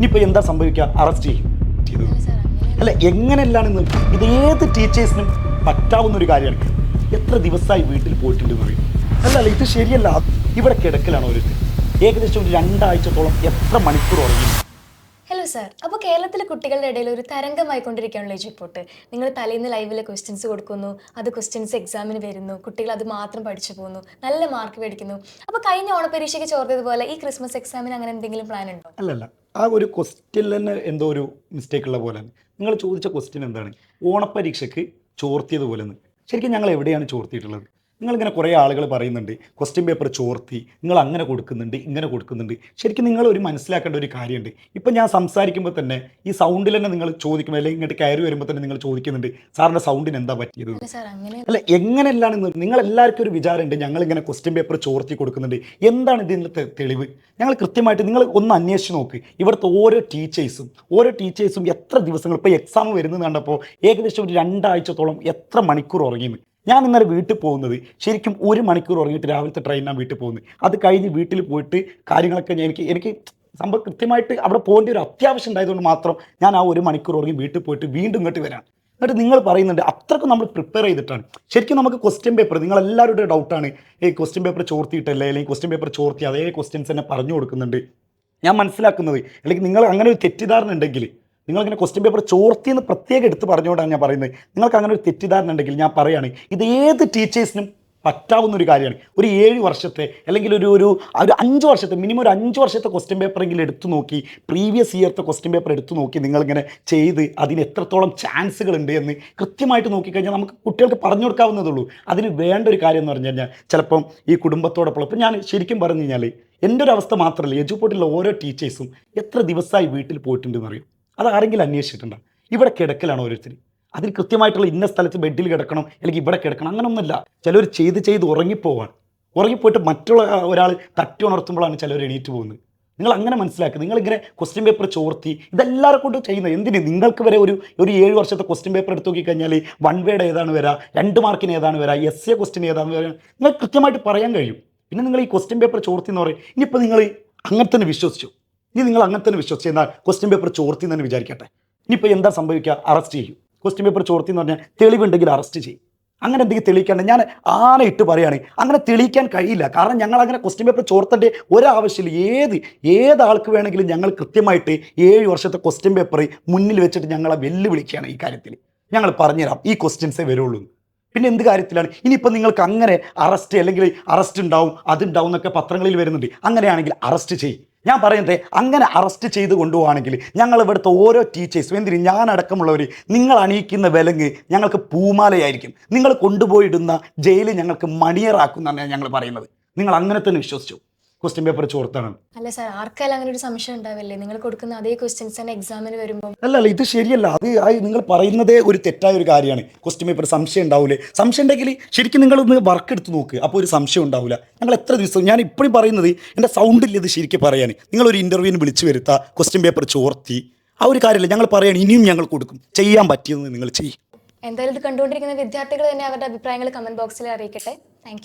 ഇനിയിപ്പോൾ എന്താ സംഭവിക്കുക? അറസ്റ്റ് ചെയ്തു. അല്ല, എങ്ങനെയല്ലാണെന്ന് ഇത് ഏത് ടീച്ചേഴ്സിനും പറ്റാവുന്ന ഒരു കാര്യമാണ്. എത്ര ദിവസമായി വീട്ടിൽ പോയിട്ടുണ്ട് പറയും. അല്ല, ഇത് ശരിയല്ല. ഇവിടെ കിടക്കലാണ് ഓരോരുത്തർ. ഏകദേശം ഒരു 2 ആഴ്ചത്തോളം എത്ര മണിക്കൂർ ഉറങ്ങി? ഹലോ സാർ, അപ്പോൾ കേരളത്തിലെ കുട്ടികളുടെ ഇടയിൽ ഒരു തരംഗമായിക്കൊണ്ടിരിക്കുകയാണല്ലോ ഈ റിപ്പോർട്ട്. നിങ്ങൾ തലേന്ന് ലൈവിൽ ക്വസ്റ്റ്യൻസ് കൊടുക്കുന്നു, അത് ക്വസ്റ്റ്യൻസ് എക്സാമിന് വരുന്നു, കുട്ടികൾ അത് മാത്രം പഠിച്ചു പോകുന്നു, നല്ല മാർക്ക് മേടിക്കുന്നു. അപ്പോൾ കഴിഞ്ഞ ഓണപരീക്ഷയ്ക്ക് ചോർത്തതുപോലെ ഈ ക്രിസ്മസ് എക്സാമിന് അങ്ങനെ എന്തെങ്കിലും പ്ലാൻ ഉണ്ടോ? അല്ലല്ല, ആ ഒരു ക്വസ്റ്റ്യനിൽ തന്നെ എന്തോ ഒരു മിസ്റ്റേക്ക് ഉള്ള പോലെ. നിങ്ങൾ ചോദിച്ച ക്വസ്റ്റ്യൻ എന്താണ്? ഓണപ്പരീക്ഷയ്ക്ക് ചോർത്തിയതുപോലെ. ശരിക്കും ഞങ്ങൾ എവിടെയാണ് ചോർത്തിയിട്ടുള്ളത്? നിങ്ങളിങ്ങനെ കുറേ ആളുകൾ പറയുന്നുണ്ട് ക്വസ്റ്റ്യൻ പേപ്പർ ചോർത്തി, നിങ്ങൾ അങ്ങനെ കൊടുക്കുന്നുണ്ട്, ഇങ്ങനെ കൊടുക്കുന്നുണ്ട്. ശരിക്കും നിങ്ങൾ ഒരു മനസ്സിലാക്കേണ്ട ഒരു കാര്യമുണ്ട്. ഇപ്പം ഞാൻ സംസാരിക്കുമ്പോൾ തന്നെ ഈ സൗണ്ടിൽ തന്നെ നിങ്ങൾ ചോദിക്കുമ്പോൾ, അല്ലെങ്കിൽ ഇങ്ങോട്ട് കയറി വരുമ്പോൾ തന്നെ നിങ്ങൾ ചോദിക്കുന്നുണ്ട് സാറിൻ്റെ സൗണ്ടിന് എന്താ പറ്റിയത്? അല്ല, എങ്ങനെയല്ലാണെന്ന് നിങ്ങൾ എല്ലാവർക്കും ഒരു വിചാരമുണ്ട്. ഞങ്ങളിങ്ങനെ ക്വസ്റ്റ്യൻ പേപ്പർ ചോർത്തി കൊടുക്കുന്നുണ്ട്. എന്താണ് ഇതിൻ്റെ തെളിവ്? ഞങ്ങൾ കൃത്യമായിട്ട് നിങ്ങൾ ഒന്ന് അന്വേഷിച്ച് നോക്ക്. ഇവിടുത്തെ ഓരോ ടീച്ചേഴ്സും എത്ര ദിവസങ്ങൾ, ഇപ്പോൾ എക്സാം വരുന്നത് കണ്ടപ്പോൾ ഏകദേശം ഒരു 2 ആഴ്ചത്തോളം എത്ര മണിക്കൂർ ഉറങ്ങിയെന്ന്. ഞാൻ ഇന്നലെ വീട്ടിൽ പോകുന്നത് ശരിക്കും 1 മണിക്കൂർ ഉറങ്ങിയിട്ട് രാവിലത്തെ ട്രെയിനാണ് വീട്ടിൽ പോകുന്നത്. അത് കഴിഞ്ഞ് വീട്ടിൽ പോയിട്ട് കാര്യങ്ങളൊക്കെ എനിക്ക് സംഭവം കൃത്യമായിട്ട് അവിടെ പോകേണ്ട ഒരു അത്യാവശ്യം ഉണ്ടായതുകൊണ്ട് മാത്രം ഞാൻ ആ 1 മണിക്കൂർ ഉറങ്ങി വീട്ടിൽ പോയിട്ട് വീണ്ടും ഇങ്ങോട്ട് വരാം. എന്നിട്ട് നിങ്ങൾ പറയുന്നുണ്ട് അത്രക്കും നമ്മൾ പ്രിപ്പയർ ചെയ്തിട്ടാണ്. ശരിക്കും നമുക്ക് ക്വസ്റ്റ്യൻ പേപ്പർ, നിങ്ങളെല്ലാവരുടെ ഡൗട്ടാണ് ഈ ക്വസ്റ്റ്യൻ പേപ്പർ ചോർത്തിയിട്ടല്ലേ, അല്ലെങ്കിൽ ക്വസ്റ്റ്യൻ പേപ്പർ ചോർത്തി അതേ ക്വസ്റ്റ്യൻസ് തന്നെ പറഞ്ഞു കൊടുക്കുന്നുണ്ട്. ഞാൻ മനസ്സിലാക്കുന്നത്, അല്ലെങ്കിൽ നിങ്ങൾ അങ്ങനെ ഒരു തെറ്റിദ്ധാരണ ഉണ്ടെങ്കിൽ, നിങ്ങളിങ്ങനെ ക്വസ്റ്റ്യൻ പേപ്പർ ചോർത്തിയെന്ന് പ്രത്യേകം എടുത്ത് പറഞ്ഞുകൊണ്ടാണ് ഞാൻ പറയുന്നത്. നിങ്ങൾക്ക് അങ്ങനെ ഒരു തെറ്റിദ്ധാരണ ഉണ്ടെങ്കിൽ ഞാൻ പറയുകയാണ്, ഇത് ഏത് ടീച്ചേഴ്സിനും പറ്റാവുന്ന ഒരു കാര്യമാണ്. ഒരു 7 വർഷത്തെ അല്ലെങ്കിൽ ഒരു 5 വർഷത്തെ, മിനിമം ഒരു 5 വർഷത്തെ ക്വസ്റ്റ്യൻ പേപ്പറെങ്കിലും എടുത്തു നോക്കി, പ്രീവിയസ് ഇയർത്തെ ക്വസ്റ്റ്യൻ പേപ്പർ എടുത്തു നോക്കി നിങ്ങളിങ്ങനെ ചെയ്ത് അതിന് എത്രത്തോളം ചാൻസുകൾ ഉണ്ട് എന്ന് കൃത്യമായിട്ട് നോക്കിക്കഴിഞ്ഞാൽ നമുക്ക് കുട്ടികൾക്ക് പറഞ്ഞു കൊടുക്കാവുന്നതുള്ളൂ. അതിന് വേണ്ട ഒരു കാര്യം എന്ന് പറഞ്ഞു കഴിഞ്ഞാൽ ചിലപ്പം ഈ കുടുംബത്തോടൊപ്പം, ഇപ്പം ഞാൻ ശരിക്കും പറഞ്ഞു കഴിഞ്ഞാൽ എൻ്റെ ഒരു അവസ്ഥ മാത്രമല്ല, എജുപോർട്ടിലുള്ള ഓരോ ടീച്ചേഴ്സും എത്ര ദിവസമായി വീട്ടിൽ പോയിട്ടുണ്ടെന്ന് അറിയും. അത് ആരെങ്കിലും അന്വേഷിച്ചിട്ടുണ്ടോ? ഇവിടെ കിടക്കലാണ് ഓരോരുത്തർ. അതിന് കൃത്യമായിട്ടുള്ള ഇന്ന സ്ഥലത്ത് ബെഡിൽ കിടക്കണം, അല്ലെങ്കിൽ ഇവിടെ കിടക്കണം, അങ്ങനെയൊന്നുമില്ല. ചിലർ ചെയ്ത് ഉറങ്ങിപ്പോയിട്ട് മറ്റുള്ള ഒരാൾ തട്ടി ഉണർത്തുമ്പോഴാണ് ചിലർ എണീറ്റ് പോകുന്നത്. നിങ്ങൾ അങ്ങനെ മനസ്സിലാക്കുക. നിങ്ങളിങ്ങനെ ക്വസ്റ്റ്യൻ പേപ്പർ ചോർത്തി ഇതെല്ലാവരും കൊണ്ട് ചെയ്യുന്നത് എന്തിന്? നിങ്ങൾക്ക് വരെ ഒരു 7 വർഷത്തെ ക്വസ്റ്റ്യൻ പേപ്പർ എടുത്ത് നോക്കിക്കഴിഞ്ഞാൽ 1 വേഡ് ഏതാണ് വരിക, 2 മാർക്കിന് ഏതാണ് വരിക, എസ് എ ക്വസ്റ്റ്യൻ ഏതാണ് വരിക, നിങ്ങൾ കൃത്യമായിട്ട് പറയാൻ കഴിയും. പിന്നെ നിങ്ങൾ ഈ ക്വസ്റ്റ്യൻ പേപ്പർ ചോർത്തി എന്ന് പറയും. ഇനിയിപ്പോൾ നിങ്ങൾ അങ്ങനെ തന്നെ വിശ്വസിച്ചു, നിങ്ങൾ അങ്ങനെ തന്നെ വിശ്വസിച്ച് എന്നാൽ ക്വസ്റ്റ്യൻ പേപ്പർ ചോർത്തി എന്ന് തന്നെ വിചാരിക്കട്ടെ. ഇനിയിപ്പോൾ എന്താ സംഭവിക്കുക? അറസ്റ്റ് ചെയ്യും. ക്വസ്റ്റ്യൻ പേപ്പർ ചോർത്തി എന്ന് പറഞ്ഞാൽ തെളിവുണ്ടെങ്കിൽ അറസ്റ്റ് ചെയ്യും. അങ്ങനെ എന്തെങ്കിലും തെളിയിക്കാണ്ട് ഞാൻ ആണയിട്ട് പറയുകയാണ്, അങ്ങനെ തെളിയിക്കാൻ കഴിയില്ല. കാരണം ഞങ്ങൾ അങ്ങനെ ക്വസ്റ്റ്യൻ പേപ്പർ ചോർത്തേണ്ട ഒരാവശ്യമില്ല. ഏത് ആൾക്ക് വേണമെങ്കിലും ഞങ്ങൾ കൃത്യമായിട്ട് 7 വർഷത്തെ ക്വസ്റ്റ്യൻ പേപ്പർ മുന്നിൽ വെച്ചിട്ട് ഞങ്ങളെ വെല്ലുവിളിക്കുകയാണ്. ഈ കാര്യത്തിൽ ഞങ്ങൾ പറഞ്ഞുതരാം, ഈ ക്വസ്റ്റ്യൻസേ വരുള്ളൂ. പിന്നെ എന്ത് കാര്യത്തിലാണ്? ഇനിയിപ്പോൾ നിങ്ങൾക്ക് അങ്ങനെ അറസ്റ്റ്, അല്ലെങ്കിൽ അറസ്റ്റ് ഉണ്ടാവും, അതുണ്ടാവും എന്നൊക്കെ പത്രങ്ങളിൽ വരുന്നുണ്ട്. അങ്ങനെയാണെങ്കിൽ അറസ്റ്റ് ചെയ്യും. ഞാൻ പറയുന്നത്, അങ്ങനെ അറസ്റ്റ് ചെയ്ത് കൊണ്ടുപോവുകയാണെങ്കിൽ ഞങ്ങൾ ഇവിടുത്തെ ഓരോ ടീച്ചേഴ്സും, എന്തിന് ഞാനടക്കമുള്ളവർ, നിങ്ങൾ അണിയിക്കുന്ന വിലങ്ങ് ഞങ്ങൾക്ക് പൂമാലയായിരിക്കും. നിങ്ങൾ കൊണ്ടുപോയിടുന്ന ജയിലിൽ ഞങ്ങൾക്ക് മണിയറാക്കും എന്നാണ് ഞങ്ങൾ പറയുന്നത്. നിങ്ങൾ അങ്ങനെ തന്നെ വിശ്വസിച്ചു ക്വസ്റ്റ്യൻ പേപ്പർ ചോർത്താണ്. അല്ല സാർ, ആർക്കായാലും അങ്ങനെ ഒരു സംശയം ഉണ്ടാവില്ലേ? നിങ്ങൾ കൊടുക്കുന്ന അതേ ക്വസ്റ്റ്യൻസ് തന്നെ എക്സാമിന് വരുമ്പോൾ. അല്ല, ഇത് ശരിയല്ല. അത് നിങ്ങൾ പറയുന്നതേ ഒരു തെറ്റായ ഒരു കാര്യമാണ്. ക്വസ്റ്റ്യൻ പേപ്പർ സംശയം ഉണ്ടാവില്ലേ? സംശയം ഉണ്ടെങ്കിൽ ശരിക്കും നിങ്ങളൊന്ന് വർക്ക് എടുത്ത് നോക്ക്, അപ്പോൾ ഒരു സംശയം ഉണ്ടാവില്ല. ഞങ്ങൾ എത്ര ദിവസം, ഞാൻ ഇപ്പോഴും പറയുന്നത് എൻ്റെ സൗണ്ടിൽ ഇത് ശരിക്കും പറയാൻ, നിങ്ങളൊരു ഇൻ്റർവ്യൂവിന് വിളിച്ചു വരുത്താ ക്വസ്റ്റ്യൻ പേപ്പർ ചോർത്തി, ആ ഒരു കാര്യമില്ല. ഞങ്ങൾ പറയുകയാണ്, ഇനിയും ഞങ്ങൾ കൊടുക്കും, ചെയ്യാൻ പറ്റിയെന്ന് നിങ്ങൾ ചെയ്യും. എന്തായാലും ഇത് കണ്ടുകൊണ്ടിരിക്കുന്ന വിദ്യാർത്ഥികൾ തന്നെ അവരുടെ അഭിപ്രായങ്ങൾ കമന്റ് ബോക്സിൽ അറിയിക്കട്ടെ. താങ്ക്